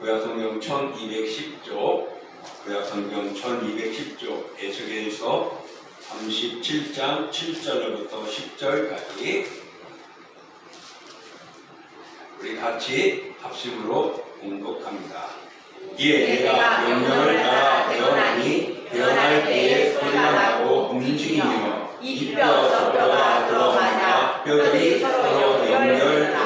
구약성경 1210쪽, 구약성경 1210쪽 에스겔서 37장 7절부터 10절까지 우리 같이 합심으로 공독합니다. 이에 내가 명령을 따라 대언하니 대언할 때에 소리가 나고 움직이며 이 뼈 저 뼈가 들어가냐 뼈들이 서로 연결되라.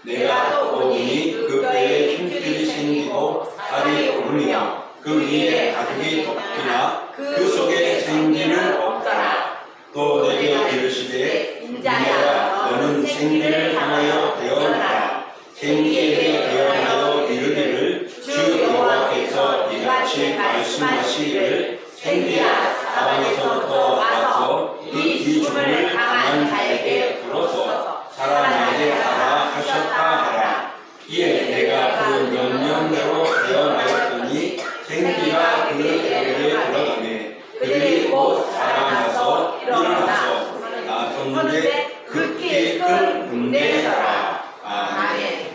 내가 또 보니 그 뼈에 힘줄이 생기고 살이 오르며 그 위에 가죽이 덮이나 그 속에 생기는 없더라. 또 내게 이르시되 인자야 너는 생기를 향하여 대언하라. 생기에 대해 대언하여 이르기를 주 여호와께서 이같이 말씀하시기를 생기야 사방에서부터 와서 이 죽음을 당한 자에게 불어서 살아나게 하라 하셨다 하라. 이에 내가 그 명령대로 대언하였더니 생기가 그들에게 들어가매 그들이 곧 살아나서 일어나서 나섰는데 극히 큰 군대더라. 아멘.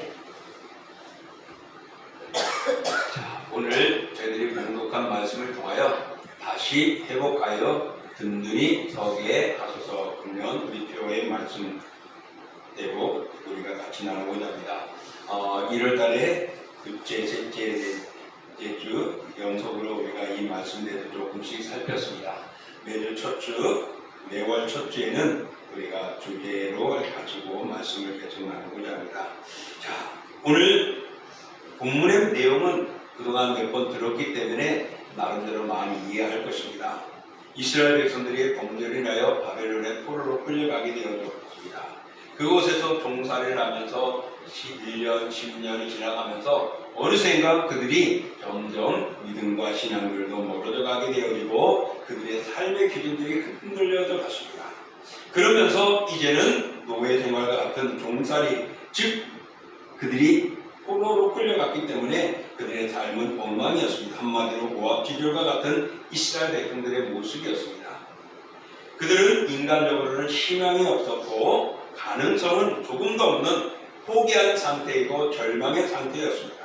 자, 오늘 저희들이 공독한 말씀을 통하여 다시 회복하여 든든히 서기에 가소서. 그러면 우리 표의 말씀대로 우리가 같이 나누고자 합니다. 1월달에 둘째, 셋째 주 연속으로 우리가 이 말씀대로 조금씩 살폈습니다. 매주 첫 주, 매월 첫 주에는 우리가 주제로 가지고 말씀을 계속 나누고자 합니다. 자, 오늘 본문의 내용은 그동안 몇 번 들었기 때문에 나름대로 많이 이해할 것입니다. 이스라엘 백성들이 범죄를 인하여 바벨론의 포로로 끌려가게 되어졌습니다. 그곳에서 종살이를 하면서 1년, 10년이 지나가면서 어느샌가 그들이 점점 믿음과 신앙들도 멀어져 가게 되어지고 그들의 삶의 기준들이 흔들려져 갔습니다. 그러면서 이제는 노예 생활과 같은 종살이, 즉 그들이 포로로 끌려갔기 때문에 그들의 삶은 엉망이었습니다. 한마디로 모압 지절과 같은 이스라엘 백성들의 모습이었습니다. 그들은 인간적으로는 희망이 없었고 가능성은 조금도 없는 포기한 상태이고 절망의 상태였습니다.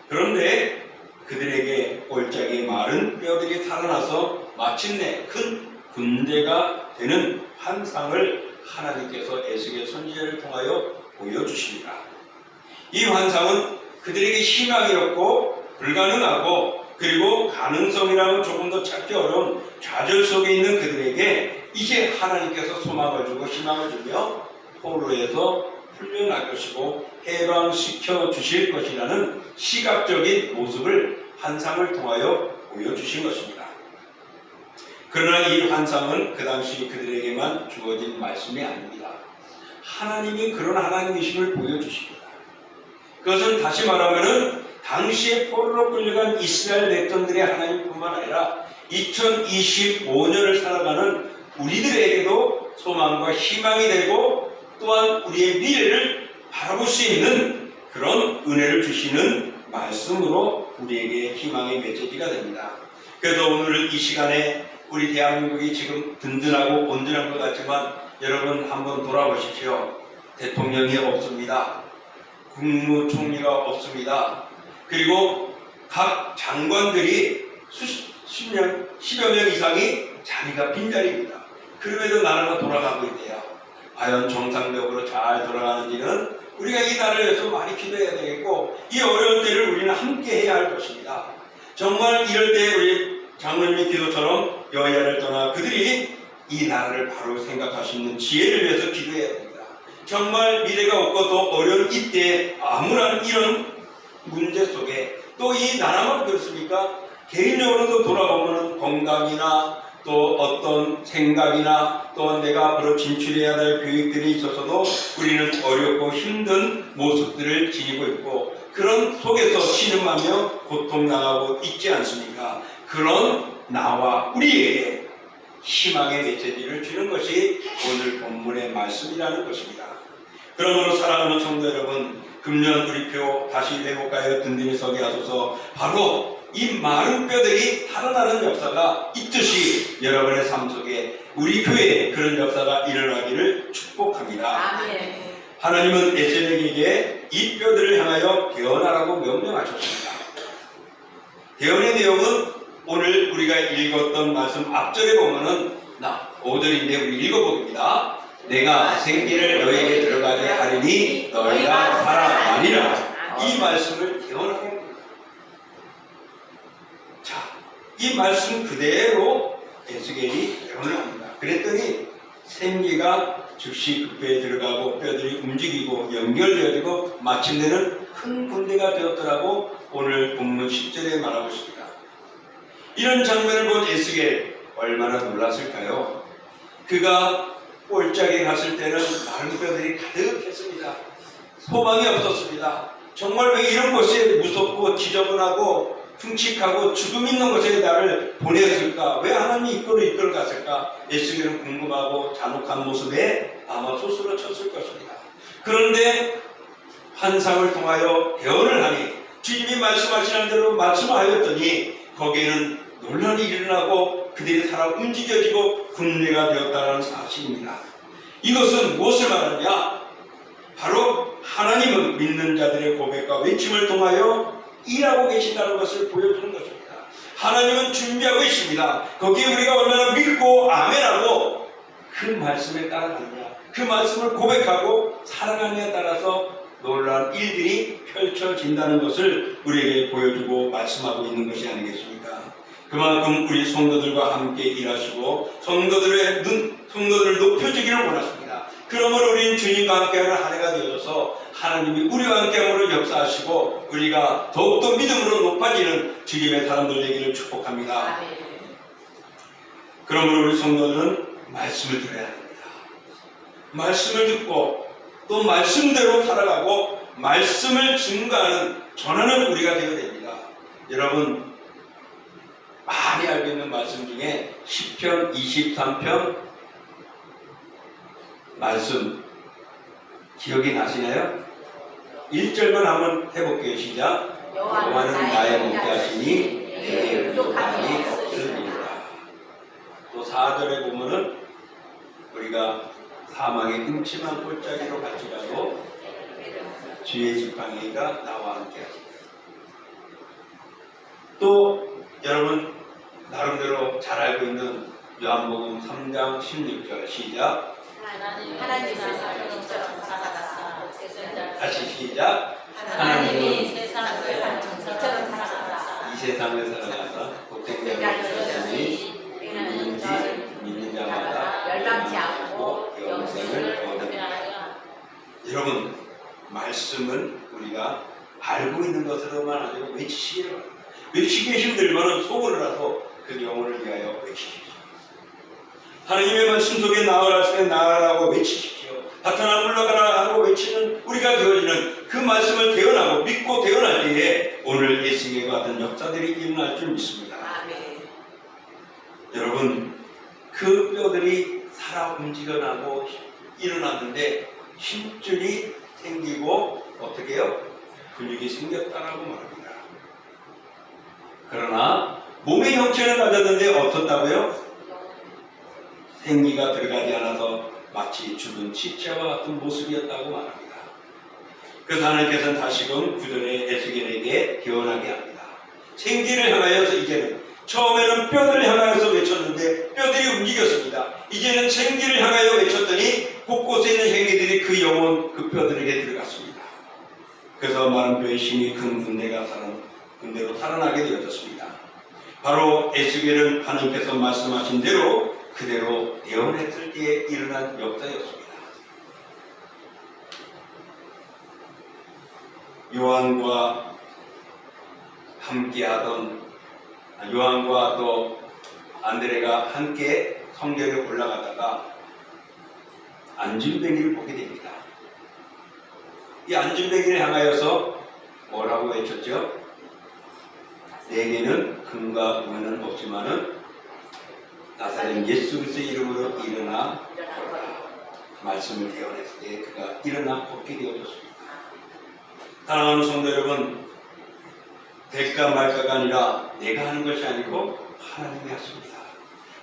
그런데 그들에게 골짜기 마른 뼈들이 살아나서 마침내 큰 군대가 되는 환상을 하나님께서 에스겔 선지자를 통하여 보여주십니다. 이 환상은 그들에게 희망이었고 불가능하고 그리고 가능성이라면 조금 더 찾기 어려운 좌절 속에 있는 그들에게 이제 하나님께서 소망을 주고 희망을 주며 포로에서 풀려날 것이고 해방시켜 주실 것이라는 시각적인 모습을 환상을 통하여 보여주신 것입니다. 그러나 이 환상은 그 당시 그들에게만 주어진 말씀이 아닙니다. 하나님이 그런 하나님이심을 보여주십니다. 그것은 다시 말하면 당시에 포로로 끌려간 이스라엘 백성들의 하나님뿐만 아니라 2025년을 살아가는 우리들에게도 소망과 희망이 되고 또한 우리의 미래를 바라볼 수 있는 그런 은혜를 주시는 말씀으로 우리에게 희망의 메시지가 됩니다. 그래서 오늘 이 시간에 우리 대한민국이 지금 든든하고 온전한 것 같지만 여러분 한번 돌아보십시오. 대통령이 없습니다. 국무총리가 없습니다. 그리고 각 장관들이 십여 명 이상이 자리가 빈자리입니다. 그럼에도 나라가 돌아가고 있대요. 과연 정상적으로 잘 돌아가는지는 우리가 이 나라를 위해서 많이 기도해야 되겠고 이 어려운 때를 우리는 함께 해야 할 것입니다. 정말 이럴 때 우리 장로님의 기도처럼 여야를 떠나 그들이 이 나라를 바로 생각할 수 있는 지혜를 위해서 기도해야 됩니다. 정말 미래가 없고 더 어려운 이때에 아무런 이런 문제 속에 또 이 나라만 그렇습니까? 개인적으로도 돌아보면 건강이나 또 어떤 생각이나 또 내가 앞으로 진출해야 될 교육들이 있어서도 우리는 어렵고 힘든 모습들을 지니고 있고 그런 속에서 신음하며 고통당하고 있지 않습니까? 그런 나와 우리에게 희망의 메시지를 주는 것이 오늘 본문의 말씀이라는 것입니다. 그러므로 사랑하는 성도 여러분, 금년 우리 표 다시 회복하여 든든히 서게 하소서. 바로 이 마른 뼈들이 살아나는 역사가 있듯이 여러분의 삶 속에 우리 교회에 그런 역사가 일어나기를 축복합니다. 아멘. 하나님은 에스겔에게 이 뼈들을 향하여 대언하라고 명령하셨습니다. 대언의 내용은 오늘 우리가 읽었던 말씀 앞절에 보면은 5절인데 우리 읽어봅니다. 내가 생기를 너에게 들어가게 하리니 너희가 살아나리라. 이 말씀을 대언하고 합니다. 자, 이 말씀 그대로 에스겔이 대언을 합니다. 그랬더니 생기가 즉시 그 뼈에 들어가고 뼈들이 움직이고 연결되어지고 마침내는 큰 군대가 되었더라고 오늘 본문 10절에 말하고 있습니다. 이런 장면을 본 에스겔 얼마나 놀랐을까요? 그가 꼴짝에 갔을 때는 마른 뼈들이 가득했습니다. 소망이 없었습니다. 정말 왜 이런 곳에 무섭고 지저분하고 흉측하고 죽음 있는 곳에 나를 보내었을까? 왜 하나님이 이끌어 갔을까? 에스겔은 궁금하고 잔혹한 모습에 아마 소스로 쳤을 것입니다. 그런데 환상을 통하여 대언을 하니 주님이 말씀하시는 대로 말씀하였더니 거기에는 논란이 일어나고 그들이 살아 움직여지고 군대가 되었다는 사실입니다. 이것은 무엇을 말하느냐? 바로 하나님은 믿는 자들의 고백과 외침을 통하여 일하고 계신다는 것을 보여주는 것입니다. 하나님은 준비하고 있습니다. 거기에 우리가 얼마나 믿고 아멘하고 그 말씀에 따라가느냐, 그 말씀을 고백하고 살아가느냐에 따라서 놀라운 일들이 펼쳐진다는 것을 우리에게 보여주고 말씀하고 있는 것이 아니겠습니까? 그만큼 우리 성도들과 함께 일하시고 성도들을 높여주기를 원하십니다. 그러므로 우리는 주님과 함께하는 한 해가 되어서 하나님이 우리와 함께함으로 역사하시고 우리가 더욱더 믿음으로 높아지는 주님의 사람들 되기를 축복합니다. 그러므로 우리 성도들은 말씀을 들어야 합니다. 말씀을 듣고 또 말씀대로 살아가고 말씀을 증거하는 전하는 우리가 되어야 됩니다. 여러분 많이 알고 있는 말씀 중에 시편 23편 말씀 기억이 나시나요? 1절만 한번 해볼게요. 시작. 여호와는 나의 목자시니 내게 부족함이 없으리라. 또 4절에 보면은 우리가 사망의 음침한 골짜기로 같이 가고 주의 지팡이가 나와 함께 하시다. 또 여러분 나름대로 잘 알고 있는 요한복음 3장 16절 시작. 하나님이 세상을 정처럼 살아가사 다시 시작. 하나님이 세상을 정처럼 살아가사 이 세상을 살아가사 독생자를 믿는 자마다 멸망치 않고 영생을 얻으리라. 여러분 말씀은 우리가 알고 있는 것으로만 아니고 외치시기를 바랍니다. 외치기 힘들면 속으로라도 그 영혼을 위하여 외치십시오. 하나님의 말씀 속에 나아갈 때 나아가라고 외치십시오. 나타나 물러가라 하고 외치는 우리가 되어지는 그 말씀을 대언하고 믿고 대언할 때에 오늘 예수님과 같은 역사들이 일어날 줄 믿습니다. 아멘. 여러분 그 뼈들이 살아 움직여나고 일어났는데 힘줄이 생기고 어떻게 해요? 근육이 생겼다라고 말합니다. 그러나 몸의 형체는 가졌는데 어떻다고요? 생기가 들어가지 않아서 마치 죽은 시체와 같은 모습이었다고 말합니다. 그래서 하나님께서는 다시금 구절에 에스겔에게 대언하게 합니다. 생기를 향하여서 이제는 처음에는 뼈들을 향하여서 외쳤는데 뼈들이 움직였습니다. 이제는 생기를 향하여 외쳤더니 곳곳에 있는 생기들이 그 영혼 그 뼈들에게 들어갔습니다. 그래서 마른 뼈의 힘이 큰 군대로 살아나게 되어졌습니다. 바로 에스겔은 하나님께서 말씀하신 대로 그대로 예언했을 때에 일어난 역사였습니다. 요한과 또 안드레가 함께 성전에 올라가다가 안진뱅이를 보게 됩니다. 이 안진뱅이를 향하여서 뭐라고 외쳤죠? 내게는 금과 은은 없지만은 나사렛 예수 그리스도의 이름으로 일어나 말씀을 대언했을 때 그가 일어나 걷게 되어졌습니다. 사랑하는 성도 여러분, 될까 말까가 아니라 내가 하는 것이 아니고 하나님이 하십니다.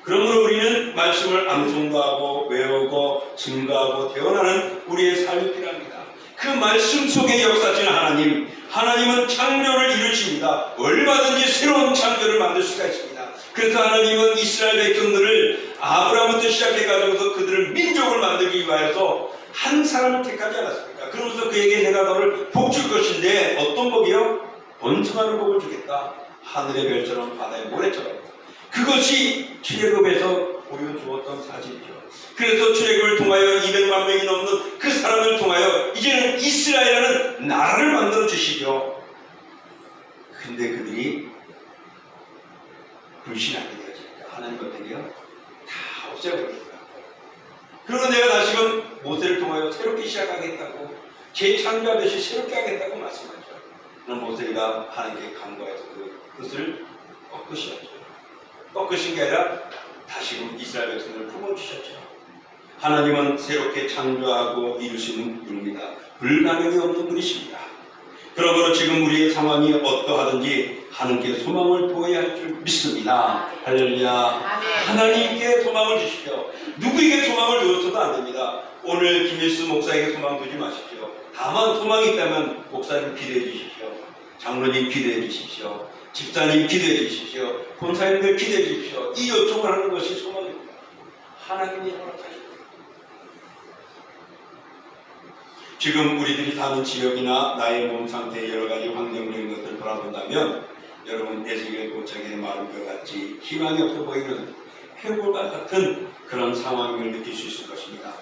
그러므로 우리는 말씀을 암송도 하고 외우고 증거하고 대언하는 우리의 삶이 필요합니다. 그 말씀 속에 역사하시는 하나님, 하나님은 창조를 이루십니다. 얼마든지 새로운 창조를 만들 수가 있습니다. 그래서 하나님은 이스라엘 백성들을 아브라함부터 시작해가지고서 그들을 민족을 만들기 위하여서 한 사람을 택하지 않았습니까? 그러면서 그에게 내가 너를 복 줄 것인데 어떤 복이요? 번성하는 복을 주겠다. 하늘의 별처럼 바다의 모래처럼. 그것이 출애굽에서 보여주었던 사실이죠. 그래서 출애굽을 통하여 200만 명이 넘는 그 사람을 통하여 이제는 이스라엘이라는 나라를 만들어 주시죠. 근데 그들이 불신하게 되어지니까 하나님 어떻게요? 다 없애버립니다. 그리고 내가 다시금 모세를 통하여 새롭게 시작하겠다고, 재창조하듯이 새롭게 하겠다고 말씀하죠. 그럼 모세가 하나님께 간구해서 그 뜻을 꺾으셨죠. 꺾으신 게 아니라 다시금 이스라엘 백성을 품어주셨죠. 하나님은 새롭게 창조하고 이루시는 분입니다. 불가능이 없는 분이십니다. 그러므로 지금 우리의 상황이 어떠하든지 하나님께 소망을 보여야 할 줄 믿습니다. 할렐루야. 하나님께 소망을 주십시오. 누구에게 소망을 두어서도 안 됩니다. 오늘 김일수 목사에게 소망 두지 마십시오. 다만 소망이 있다면 목사님 기도해 주십시오. 장로님 기도해 주십시오. 집사님 기도해 주십시오. 권사님들 기도해 주십시오. 이 요청을 하는 것이 소망입니다. 하나님이 허락하십니다. 지금 우리들이 사는 지역이나 나의 몸 상태 여러 가지 환경적인 것들을 돌아본다면 여러분 에스겔 고창의 마음과 같이 희망이 없어 보이는 해골과 같은 그런 상황을 느낄 수 있을 것입니다.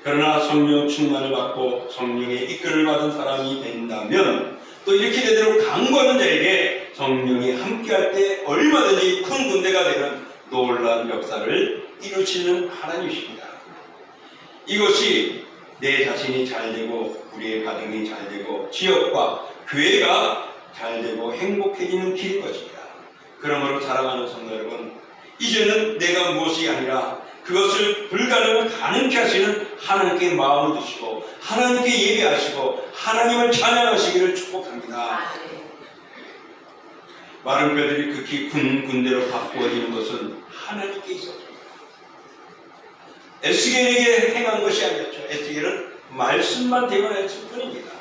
그러나 성령 충만을 받고 성령의 이끌을 받은 사람이 된다면 또 이렇게 제대로 강구하는 자에게 성령이 함께할 때 얼마든지 큰 군대가 되는 놀라운 역사를 이루시는 하나님이십니다. 이것이 내 자신이 잘 되고 우리의 가정이 잘 되고 지역과 교회가 잘 되고 행복해지는 길일 것입니다. 그러므로 사랑하는 성도 여러분, 이제는 내가 무엇이 아니라 그것을 불가능을 가능케 하시는 하나님께 마음을 두시고 하나님께 예배하시고 하나님을 찬양하시기를 축복합니다. 마른 뼈들이 극히 군대로 바꾸어지는 것은 하나님께 있었습니다. 에스겔에게 행한 것이 아니었죠. 에스겔은 말씀만 대변했을 뿐입니다.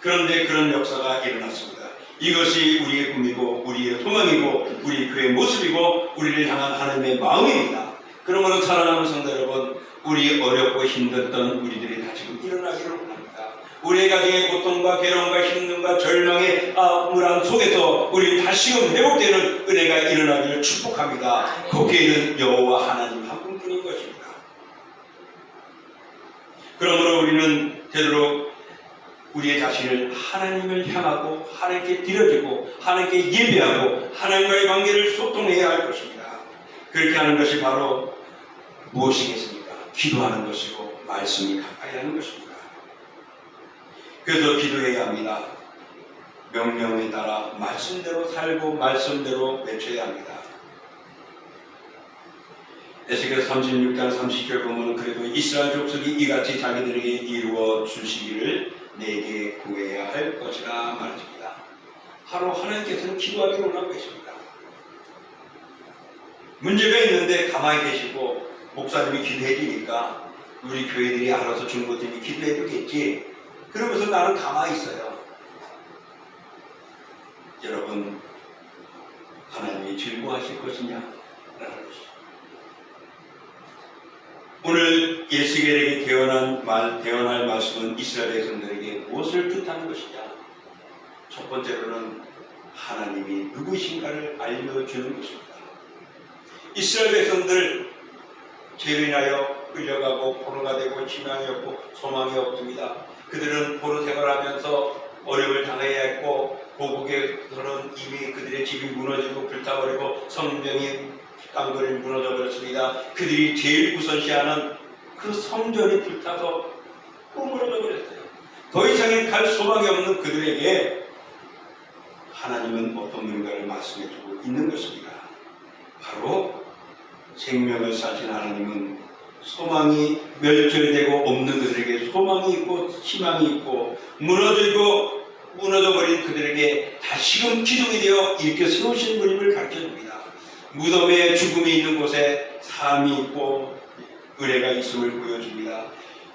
그런데 그런 역사가 일어났습니다. 이것이 우리의 꿈이고 우리의 소망이고 우리 교회의 모습이고 우리를 향한 하나님의 마음입니다. 그러므로 사랑하는 성도 여러분, 우리 어렵고 힘들었던 우리들이 다시금 일어나기를 원합니다. 우리의 가정의 고통과 괴로움과 힘듦과 절망의 암울함 속에서 우리 다시금 회복되는 은혜가 일어나기를 축복합니다. 거기에는 여호와 하나님 한 분뿐인 것입니다. 그러므로 우리는 되도록 우리의 자신을 하나님을 향하고 하나님께 드려지고 하나님께 예배하고 하나님과의 관계를 소통해야 할 것입니다. 그렇게 하는 것이 바로 무엇이겠습니까? 기도하는 것이고 말씀을 가까이 하는 것입니다. 그래서 기도해야 합니다. 명령에 따라 말씀대로 살고 말씀대로 외쳐야 합니다. 에스겔 36장 30절 보면 그래도 이스라엘 족속이 이같이 자기들에게 이루어 주시기를 내게 구해야 할 것이라 말했습니다. 바로 하나님께서는 기도하기를 원하고 계십니다. 문제가 있는데 가만히 계시고 목사님이 기도해 주니까 우리 교회들이 알아서 중보팀이 기도해 주겠지. 그러면서 나는 가만히 있어요. 여러분, 하나님이 즐거워하실 것이냐? 라는 것이죠. 오늘 에스겔에게 대언할 말씀은 이스라엘 백성들에게 무엇을 뜻하는 것이냐? 첫 번째로는 하나님이 누구신가를 알려주는 것입니다. 이스라엘 백성들 죄로 인하여 끌려가고 포로가 되고 희망이 없고 소망이 없습니다. 그들은 포로 생활하면서 어려움을 당해야 했고 고국에서는 이미 그들의 집이 무너지고 불타버리고 성전이 깡그리 무너져 버렸습니다. 그들이 제일 우선시하는 그 성전이 불타서 무너져 버렸어요. 더 이상의 갈 소망이 없는 그들에게 하나님은 어떤 뭔가를 말씀해주고 있는 것입니다. 바로 생명을 사신 하나님은 소망이 멸절되고 없는 그들에게 소망이 있고 희망이 있고 무너져버린 그들에게 다시금 기둥이 되어 일으켜 세우신 분임을 가르쳐줍니다. 무덤에 죽음이 있는 곳에 삶이 있고 은혜가 있음을 보여줍니다.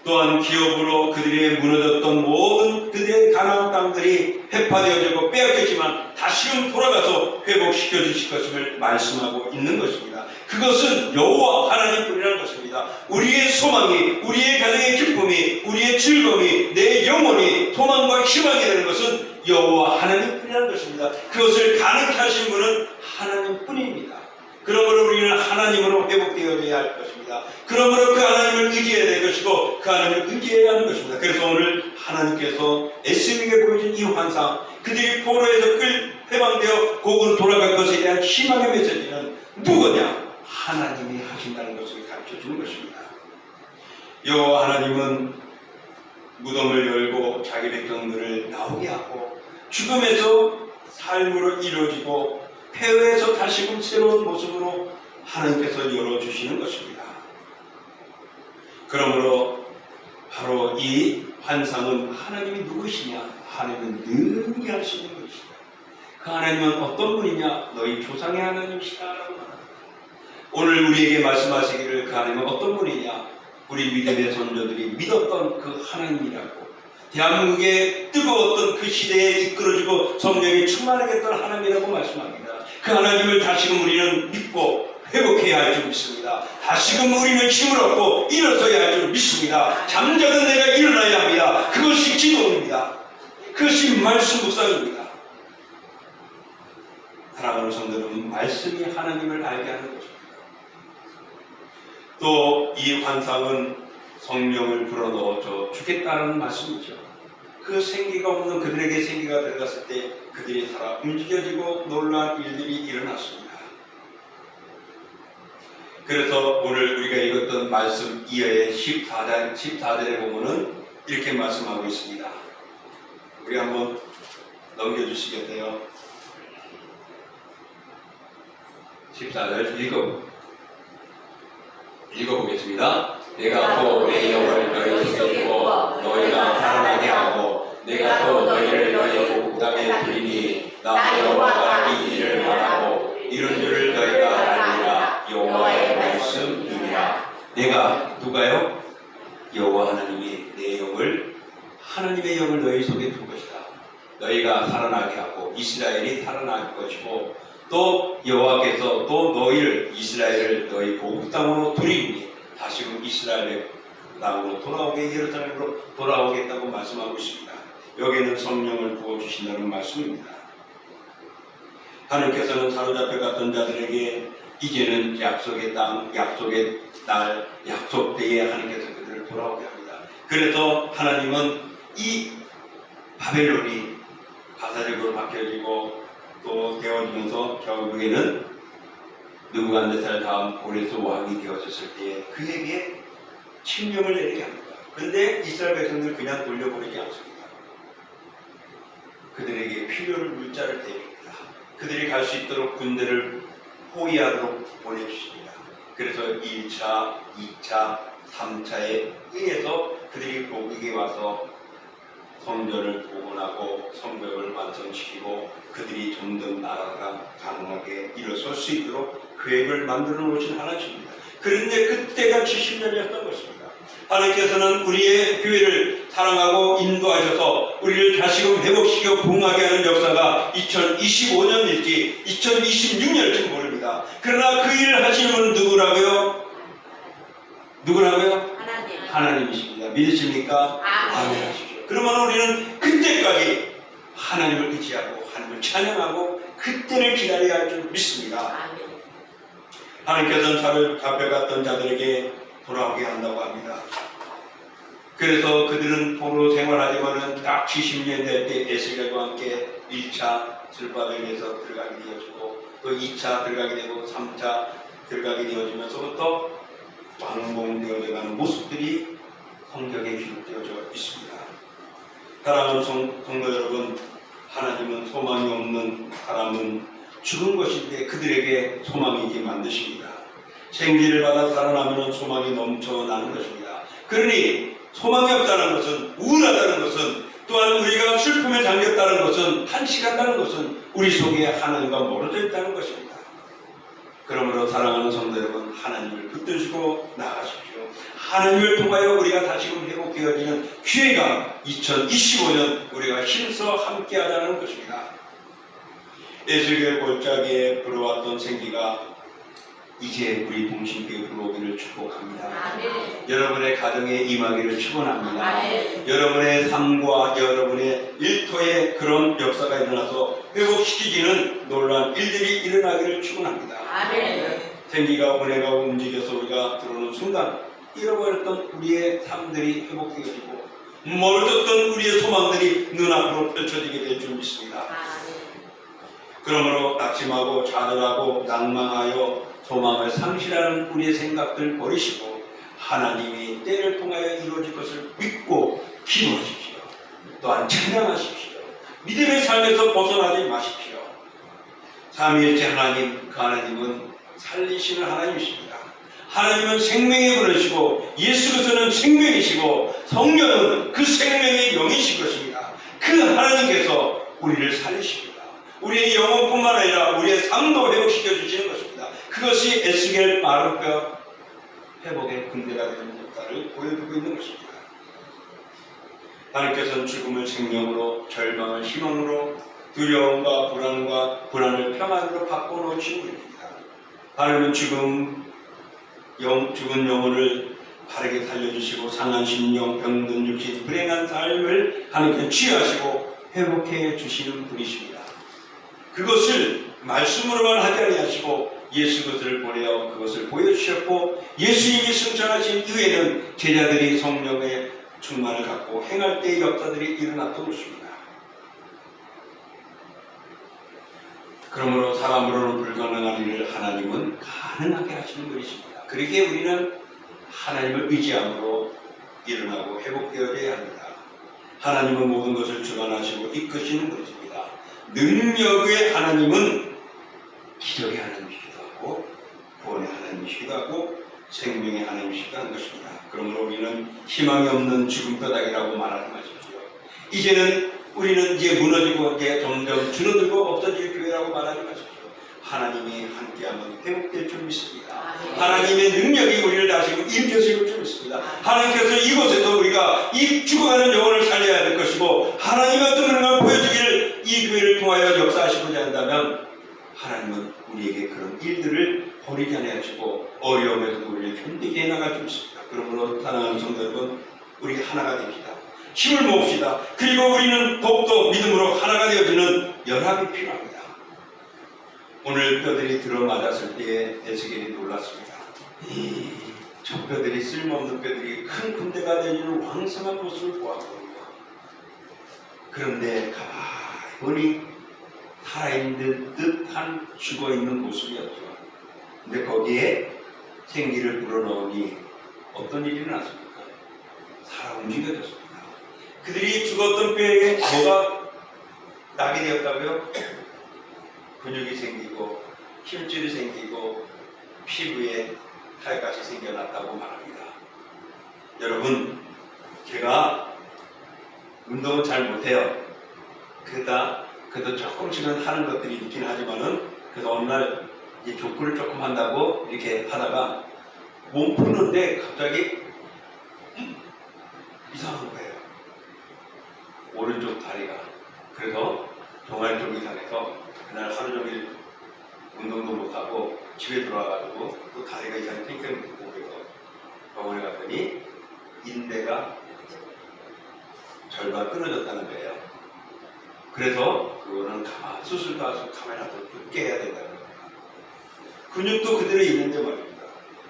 또한 기업으로 그들의 무너졌던 모든 그들의 가나안 땅들이 회파되어지고 빼앗겼지만 다시금 돌아가서 회복시켜 주실 것임을 말씀하고 있는 것입니다. 그것은 여호와 하나님뿐이라는 것입니다. 우리의 소망이, 우리의 가정의 기쁨이, 우리의 즐거움이, 내 영혼이 소망과 희망이 되는 것은 여호와 하나님뿐이라는 것입니다. 그것을 가능케 하신 분은 하나님뿐입니다. 그러므로 우리는 하나님으로 회복되어야 할 것입니다. 그러므로 그 하나님을 의지해야 될 것이고 그 하나님을 의지해야 하는 것입니다. 그래서 오늘 하나님께서 에스겔에게 보여준 이 환상, 그들이 포로에서 해방되어 고국으로 돌아갈 것에 대한 희망의 메시지는 누구냐? 하나님이 하신다는 것을 가르쳐 주는 것입니다. 여호와 하나님은 무덤을 열고 자기 백성들을 나오게 하고 죽음에서 삶으로 이루어지고 폐허에서 다시금 새로운 모습으로 하나님께서 열어주시는 것입니다. 그러므로 바로 이 환상은 하나님이 누구시냐? 하나님은 능히 할 수 있는 것이다. 그 하나님은 어떤 분이냐? 너희 조상의 하나님이시다 라고 말합니다. 오늘 우리에게 말씀하시기를 그 하나님은 어떤 분이냐? 우리 믿음의 선조들이 믿었던 그 하나님이라고, 대한민국의 뜨거웠던 그 시대에 이끌어주고 성령이 충만하게 했던 하나님이라고 말씀합니다. 그 하나님을 다시금 우리는 믿고 회복해야 할 줄 믿습니다. 다시금 우리는 힘을 얻고 일어서야 할 줄 믿습니다. 잠자던 내가 일어나야 합니다. 그것이 기도입니다. 그것이 말씀 묵상입니다. 사랑하는 성도는 말씀이 하나님을 알게 하는 것입니다. 또 이 환상은 성령을 불어넣어 주겠다는 말씀이죠. 그 생기가 없는 그들에게 생기가 들어갔을 때 그들이 살아 움직여지고 놀라운 일들이 일어났습니다. 그래서 오늘 우리가 읽었던 말씀 이하의 14절에 보면은 이렇게 말씀하고 있습니다. 우리 한번 넘겨주시겠어요? 14절 읽어보겠습니다. 내가 또 내 영을 너희 속에 부어 너희가 살아나게 하고 내가 또 너희를 너희 고국 땅에 부리니 나 여호와가 이 일을 말하고 이런 줄을 너희가 알리라. 여호와의 말씀이니라. 내가 누가요? 여호와 하나님이 내 영을, 하나님의 영을 너희 속에 둔 것이다. 너희가 살아나게 하고 이스라엘이 살아날 것이고 또 여호와께서 또 너희를 이스라엘을 너희 고국 땅으로 들이니 다시금 이스라엘의 땅으로 돌아오게 예루살렘으로 돌아오겠다고 말씀하고 있습니다. 여기에는 성령을 부어주신다는 말씀입니다. 하나님께서는 사로잡혀 갔던 자들에게 이제는 약속의 땅, 약속의 날, 약속때에 하나님께서 그들을 돌아오게 합니다. 그래서 하나님은 이 바벨론이 바사적으로 바뀌어지고 또 되어지면서 결국에는 느부갓네살 다음 고레스 왕이 되어졌을 때 그에게 칙령을 내리게 합니다. 그런데 이스라엘 백성들 그냥 돌려보내지 않습니다. 그들에게 필요를 물자를 대립니다. 그들이 갈 수 있도록 군대를 호위하도록 보내주십니다. 그래서 1차, 2차, 3차에 의해서 그들이 고국에 와서 성전을 복원하고 성벽을 완성시키고 그들이 좀 더 나라가 가능하게 일어설 수 있도록 계획을 만들어 놓으신 하나님입니다. 그런데 그때가 70년이었던 것입니다. 하나님께서는 우리의 교회를 사랑하고 인도하셔서 우리를 다시금 회복시켜 부흥하게 하는 역사가 2025년일지 2026년일지 모릅니다. 그러나 그 일을 하시는 분은 누구라고요? 누구라고요? 하나님이십니다. 믿으십니까? 아멘 하십시오. 그러면 우리는 그때까지 하나님을 의지하고 하나님을 찬양하고 그때를 기다려야 할 줄 믿습니다. 하나님께서는 사로잡혀갔던 자들에게 돌아오게 한다고 합니다. 그래서 그들은 포로 생활하지만은 딱 70년 될 때 에스겔과 함께 1차 슬바벨에서 들어가게 되어지고 또 2차 들어가게 되고 3차 들어가게 되어지면서부터 왕봉되어져가는 모습들이 성경에 기록되어져 있습니다. 사랑하는 성도 여러분, 하나님은 소망이 없는 사람은 죽은 것인데 그들에게 소망이 있게 만드십니다. 생기를 받아 살아나면 소망이 넘쳐나는 것입니다. 그러니 소망이 없다는 것은, 우울하다는 것은, 또한 우리가 슬픔에 잠겼다는 것은, 탄식한다는 것은 우리 속에 하나님과 멀어져 있다는 것입니다. 그러므로 사랑하는 성도 여러분, 하나님을 붙드시고 나아가십시오. 하나님을 통하여 우리가 다시금 회복되어지는 기회가 2025년 우리가 힘써 함께하자는 것입니다. 에스겔 골짜기에 불어왔던 생기가 이제 우리 동심교회 불어오기를 축복합니다. 아멘. 여러분의 가정에 임하기를 축원합니다. 아멘. 여러분의 삶과 여러분의 일터에 그런 역사가 일어나서 회복시키기는 놀라운 일들이 일어나기를 축원합니다. 아멘. 생기가 은혜가 움직여서 우리가 들어오는 순간 잃어버렸던 우리의 삶들이 회복되어지고 멀어졌던 우리의 소망들이 눈앞으로 펼쳐지게 될 줄 믿습니다. 아멘. 그러므로 낙심하고 좌절하고 낭망하여 소망을 상실하는 우리의 생각들 버리시고 하나님이 때를 통하여 이루어질 것을 믿고 기도하십시오. 또한 찬양하십시오. 믿음의 삶에서 벗어나지 마십시오. 삼위일체 하나님, 그 하나님은 살리시는 하나님이십니다. 하나님은 생명의 분이시고 예수 그리스도는 생명이시고 성령은 그 생명의 영이신 것입니다. 그 하나님께서 우리를 살리십니다. 우리의 영혼뿐만 아니라 우리의 삶도 회복시켜 주시는 것입니다. 그것이 에스겔 바로뼈 회복의 근대가 되는 역사를 보여주고 있는 것입니다. 하나님께서는 죽음을 생명으로, 절망을 희망으로, 두려움과 불안과 불안을 평안으로 바꿔놓으시는 분입니다. 하나님은 죽은 영혼을 바르게 살려주시고 상한 심령, 병든 육신, 불행한 삶을 하나님께 취하시고 회복해 주시는 분이십니다. 그것을 말씀으로만 하지 아니하시고 예수 그리스도를 보내어 그것을 보여주셨고 예수님이 승천하신 이후에는 제자들이 성령의 충만을 갖고 행할 때의 역사들이 일어났던 것입니다. 그러므로 사람으로는 불가능한 일을 하나님은 가능하게 하시는 분이십니다. 그렇게 우리는 하나님을 의지함으로 일어나고 회복되어야 합니다. 하나님은 모든 것을 주관하시고 이끄시는 분이십니다. 능력의 하나님은 기적의 하나님이시기도 하고 구원의 하나님이시기도 하고 생명의 하나님이시기도 한 것입니다. 그러므로 우리는 희망이 없는 죽은 뼈다귀라고 말하지 마십시오. 이제는 우리는 이제 무너지고 이제 점점 줄어들고 없어질 교회라고 말하지 마십시오. 하나님이 함께하면 회복될 줄 믿습니다. 하나님의 능력이 우리를 다시금 일으켜주실 줄 믿습니다. 하나님께서 이곳에서 우리가 이 죽어가는 영혼을 살려야 될 것이고 하나님의 어떤 능력을 보여주기를 이 교회를 통하여 역사하시고자 한다면 하나님은 우리에게 그런 일들을 버리지 않으시고 어려움에서도 우리를 견디게 해나갈 줄 믿습니다. 그러므로 사랑하는 성도 여러분, 우리 하나가 됩시다. 힘을 모읍시다. 그리고 우리는 더욱더 믿음으로 하나가 되어지는 연합이 필요합니다. 오늘 뼈들이 들어맞았을 때 에스겔이 놀랐습니다. 저 뼈들이 쓸모없는 뼈들이 큰 군대가 되는 왕성한 모습을 보았거든요. 그런데 가만히 보니 살아있는 듯한 죽어있는 모습이었죠. 근데 거기에 생기를 불어넣으니 어떤 일이 났습니까? 살아 움직여졌습니다. 그들이 죽었던 뼈에 뭐가 나게 되었다고요? 근육이 생기고 힘줄이 생기고 피부에 탈같이 생겨났다고 말합니다. 여러분, 제가 운동은 잘 못해요. 그래도 조금씩은 하는 것들이 있긴 하지만은 그래서 어느 날 이제 족구를 조금 한다고 이렇게 하다가 몸 푸는데 갑자기 이상한 거예요. 오른쪽 다리가. 그래서 종아리 쪽 이상해서 그날 하루 종일 운동도 못하고 집에 들어와가지고 또 다리가 이상하게 탱탱거리고 그래서 병원에 갔더니 인대가 절반 끊어졌다는 거예요. 그래서 그거는 수술도 하고 가만히 놔둬 깨야 된다는 겁니다. 근육도 그대로 있는데 말입니다.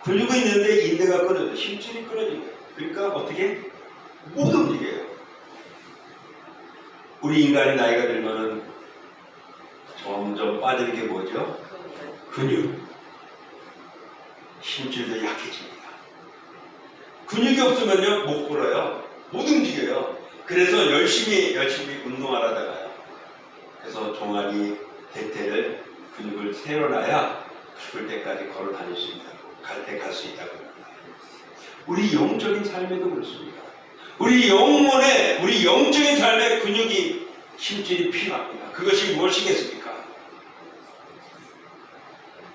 근육은 있는데 인대가 끊어져, 힘줄이 끊어진 거예요. 그러니까 어떻게? 못 움직여요. 우리 인간이 나이가 들면은 점점 빠지는 게 뭐죠? 근육. 힘줄도 약해집니다. 근육이 없으면요, 못 걸어요. 못 움직여요. 그래서 열심히 운동하다가요. 그래서 종아리, 대퇴를 근육을 세워놔야 죽을 때까지 걸어 다닐 수 있다고, 갈 때 갈 수 있다고 합니다. 우리 영적인 삶에도 그렇습니다. 우리 영적인 삶에 근육이, 힘줄이 필요합니다. 그것이 무엇이겠습니까?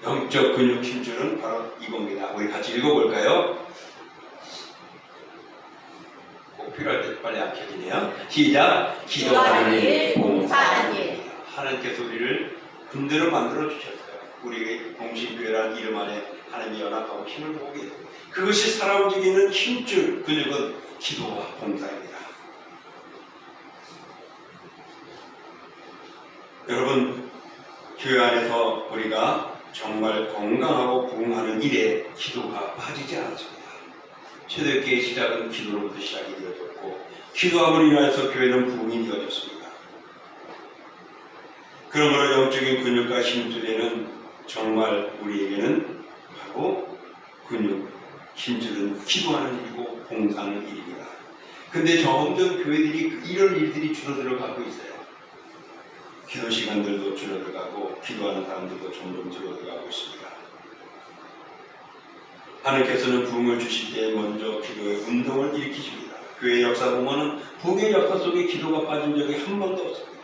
영적 근육 힘줄은 바로 이겁니다. 우리 같이 읽어볼까요? 꼭 필요할 때 빨리 안 켜지네요. 시작! 기도하는 일, 봉사하는 일. 하나님께서 우리를 군대로 만들어 주셨어요. 우리 동신교회라는 이름 안에 하나님이 연합하고 힘을 모으게 돼요. 그것이 살아 움직이는 힘줄 근육은 기도와 봉사입니다. 여러분, 교회 안에서 우리가 정말 건강하고 부흥하는 일에 기도가 빠지지 않았습니다. 초대교회의 시작은 기도로부터 시작이 되어졌고, 기도함으로 인하여서 교회는 부흥이 되어졌습니다. 그러므로 영적인 근육과 힘줄에는 정말 우리에게는 바로 근육, 힘줄은 기도하는 일이고 봉사하는 일입니다. 근데 점점 교회들이 이런 일들이 줄어들어 가고 있어요. 기도 시간들도 줄어들어가고 기도하는 사람들도 점점 줄어들어가고 있습니다. 하나님께서는 부흥을 주실 때 먼저 기도의 운동을 일으키십니다. 교회 역사 보면은 부흥의 역사 속에 기도가 빠진 적이 한 번도 없습니다.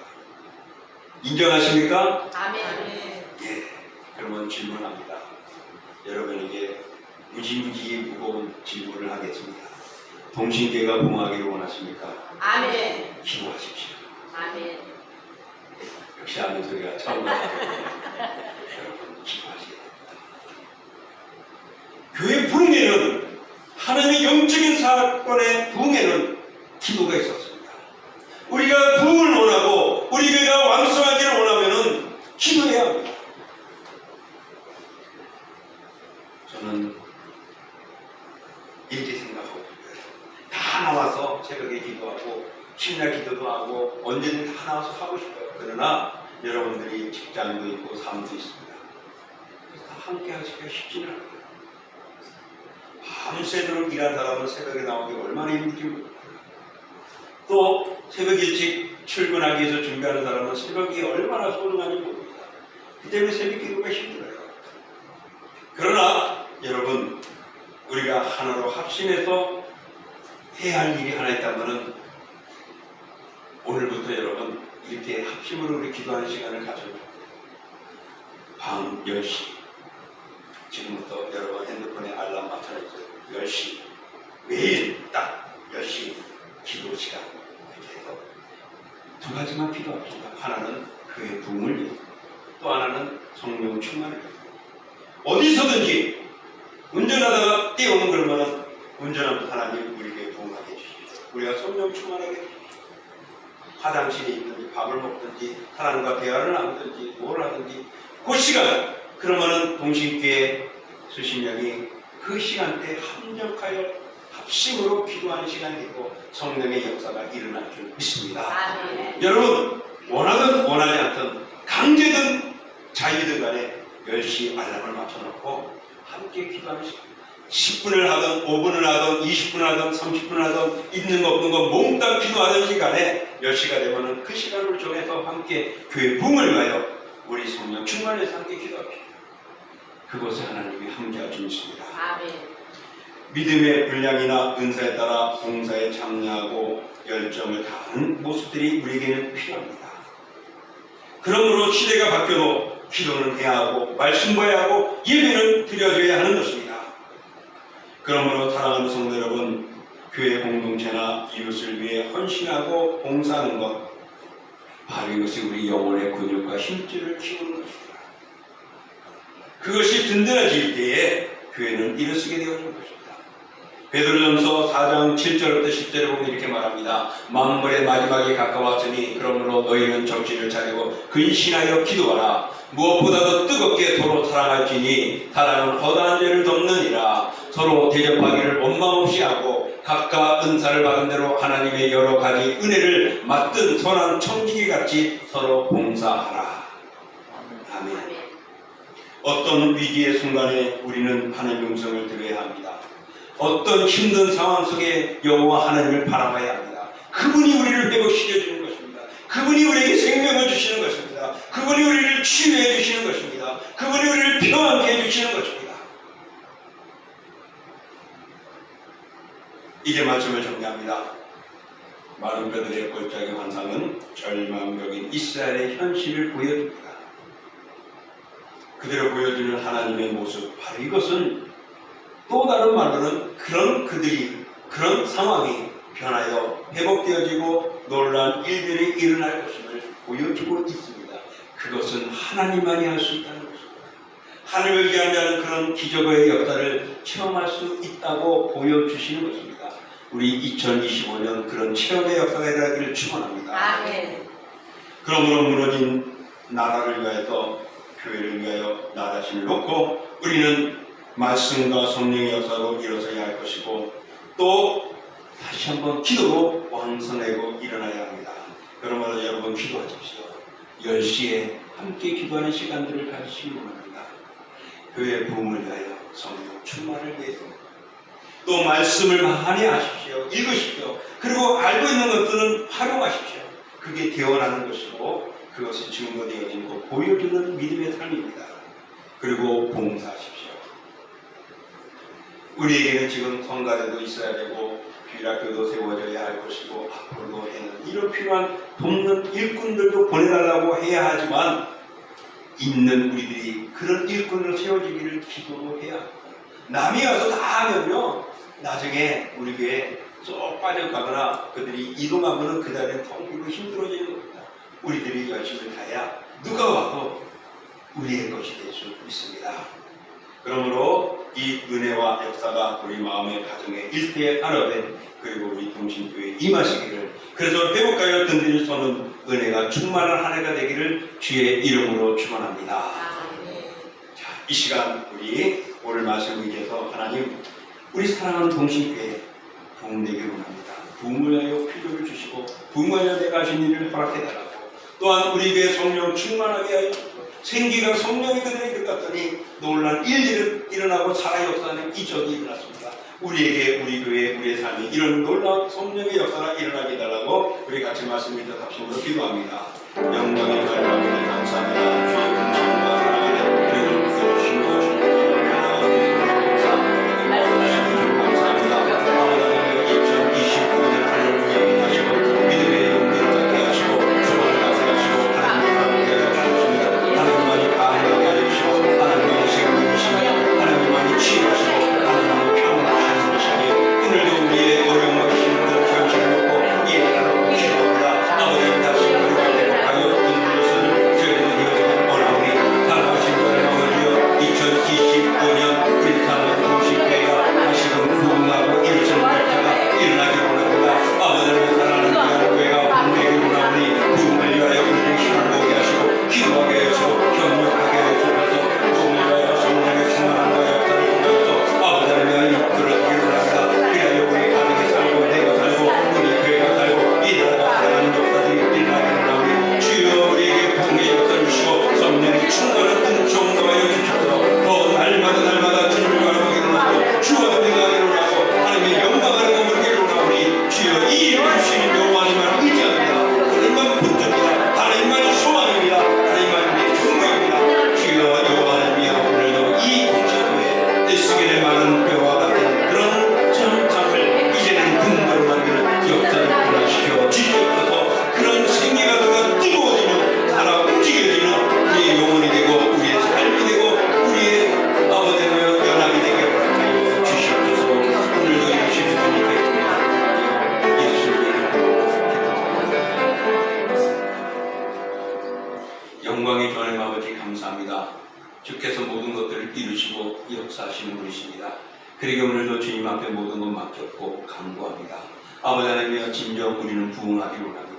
인정하십니까? 아멘. 예. 그러면 질문합니다. 여러분에게 무지무지 무거운 질문을 하겠습니다. 동신교회가 부흥하기를 원하십니까? 아멘. 기도하십시오. 아멘. 역시 아멘 소리가 처음 나왔거든요. 여러분 기도하시기 바랍니다. 교회 부흥에는 하나님의 영적인 사건의 부흥에는 기도가 있었습니다. 우리가 부흥을 원하고 우리 교회가 왕성하기를 원하면은 기도해야 합니다. 저는 이렇게 생각하고 있어요. 다 나와서 새벽에 기도하고 심야 기도도 하고 언제든 다 나와서 하고 싶어요. 그러나 여러분들이 직장도 있고 삶도 있습니다. 그래서 다 함께 하기가 쉽지는 않아요. 밤새도록 일한 사람은 새벽에 나오기 얼마나 힘든지 모릅니다. 또 새벽 일찍 출근하기 위해서 준비하는 사람은 새벽이 얼마나 소중한지 모릅니다. 그 때문에 새벽 기도가 힘들어요. 그러나 여러분, 우리가 하나로 합심해서 해야 할 일이 하나 있다면 오늘부터 여러분 이렇게 합심으로 우리 기도하는 시간을 가져요. 밤 10시 지금부터 여러분 핸드폰에 알람 맞춰놓으세요. 10시 매일 딱 10시 기도 시간 이렇게 해서 두 가지만 기도합시다. 하나는 교회 부흥을 위해서, 또 하나는 성령 충만을 위해서. 어디서든지 운전하다가 뛰어오는 그러면은 운전하면서 하나님 우리에게 부흥하게 해주십시오. 우리가 성령 충만하게 해주십시오. 화장실에 있든지 밥을 먹든지 하나님과 대화를 나누든지 뭘 하든지 그 시간, 그러면은 동신교회 수십 명이 그 시간대에 합력하여 합심으로 기도하는 시간이 되고 성령의 역사가 일어날 줄 믿습니다. 아멘. 여러분, 원하든 원하지 않든 강제든 자유든 간에 10시 알람을 맞춰놓고 함께 기도하는 시간, 10분을 하든 5분을 하든 20분을 하든 30분을 하든 있는 거 없는 거 몽땅 기도하는 시간에 10시가 되면 그 시간을 정해서 함께 교회 부흥을 위하여 우리 성령 충만해서 함께 기도합시다. 그곳에 하나님이 함께할 줄 믿습니다. 아멘. 믿음의 분량이나 은사에 따라 봉사에 참여하고 열정을 다하는 모습들이 우리에게는 필요합니다. 그러므로 시대가 바뀌어도 기도는 해야 하고 말씀해야 하고 예배는 드려줘야 하는 것입니다. 그러므로 사랑하는 성도 여러분, 교회 공동체나 이웃을 위해 헌신하고 봉사하는 것, 바로 이것이 우리 영혼의 근육과 힘줄을 키우는 것입니다. 그것이 든든해질 때에 교회는 일어서게 되어지는 것입니다. 베드로전서 4장 7절부터 10절에 보면 이렇게 말합니다. 만물의 마지막이 가까웠으니 그러므로 너희는 정신을 차리고 근신하여 기도하라. 무엇보다도 뜨겁게 서로 사랑할지니 사랑은 허다한 죄를 덮느니라. 서로 대접하기를 원망없이 하고 각각 은사를 받은 대로 하나님의 여러 가지 은혜를 맡은 선한 청지기 같이 서로 봉사하라. 아멘. 어떤 위기의 순간에 우리는 하나님의 음성을 들어야 합니다. 어떤 힘든 상황 속에 여호와 하나님을 바라봐야 합니다. 그분이 우리를 회복시켜주는 것입니다. 그분이 우리에게 생명을 주시는 것입니다. 그분이 우리를 치유해 주시는 것입니다. 그분이 우리를 평안케 해주시는 것입니다. 이제 말씀을 정리합니다. 마른 뼈들의 골짜기 환상은 절망적인 이스라엘의 현실을 보여줍니다. 그대로 보여주는 하나님의 모습, 바로 이것은 또 다른 말로는 그런 상황이 변하여 회복되어지고 놀라운 일들이 일어날 것임을 보여주고 있습니다. 그것은 하나님만이 할 수 있다는 것입니다. 하나님을 의지하면 그런 기적의 역사를 체험할 수 있다고 보여주시는 것입니다. 우리 2025년 그런 체험의 역사가 일어나기를 축원합니다. 아멘. 그러므로 무너진 나라를 위하여서 교회를 위하여 나 자신을 놓고 우리는 말씀과 성령의 역사로 일어서야 할 것이고 또 다시 한번 기도로 왕성하고 일어나야 합니다. 그러므로 여러분 기도하십시오. 10시에 함께 기도하는 시간들을 가지시기 원합니다. 교회 부흥을 위하여 성령 충만을 위해서 또 말씀을 많이 하십시오. 읽으십시오. 그리고 알고 있는 것들은 활용하십시오. 그게 대원하는 것이고 그것이 증거되어진 것 보여주는 믿음의 삶입니다. 그리고 봉사하십시오. 우리에게는 지금 성가대도 있어야 되고 귀락교도 세워져야 할 것이고 앞으로도 이런 필요한 돕는 일꾼들도 보내달라고 해야 하지만 있는 우리들이 그런 일꾼으로 세워지기를 기도로 해야 합니다. 남이 와서 다 하면요 나중에 우리 교회에 쏙 빠져가거나 그들이 이동하면 그 자리에 텅 비고 힘들어지는 겁니다. 우리들이 열심히 다해야 누가 와도 우리의 것이 될 수 있습니다. 그러므로 이 은혜와 역사가 우리 마음의 가정의 일대의 산업에 그리고 우리 동신교회에 임하시기를 그래서 회복하여 든든히 서는 은혜가 충만한 한 해가 되기를 주의 이름으로 축원합니다. 자, 이 시간 우리 오늘 말씀을 위해서 하나님 우리 사랑하는 동신교회 부흥되기를 원합니다. 부흥을 위하여 필요를 주시고 부흥하여 내가 하신 일을 허락해달라고 또한 우리 교회 성령 충만하게 하여 생기가 성령이 그들에게 들어갔더니 놀란 일들이 일어나고 살아 역사하는 기적이 일어났습니다. 우리에게 우리 교회 우리의 삶이 이런 놀라운 성령의 역사가 일어나게 해달라고 우리 같이 말씀을 답심으로 기도합니다. 영광의 하나님 감사합니다. 주의 은총과 사랑을 그리고 주시고 영광의 주하나님 아버지 감사합니다. 주께서 모든 것들을 이루시고 역사하시는 분이십니다. 그러기에 오늘도 주님 앞에 모든 것 맡겼고 간구합니다. 아버지 하나님이여 진정 우리는 부흥하기를 원합니다.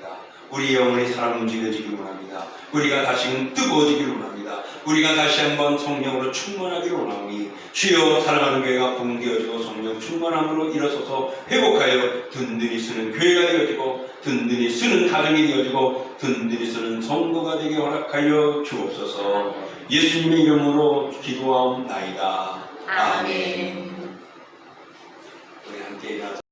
우리 영혼의 사랑 움직여지기를 원합니다. 우리가 다시금 뜨거워지기를 원합니다. 우리가 다시 한번 성령으로 충만하기를 원하오니 주여 사랑하는 교회가 부흥되어지고 성령 충만함으로 일어서서 회복하여 든든히 쓰는 교회가 되어지고 든든히 쓰는 가정이 되어지고 든든히 쓰는 성도가 되게 허락하여 주옵소서. 예수님의 이름으로 기도하옵나이다. 아멘. 우리 함께 일어나서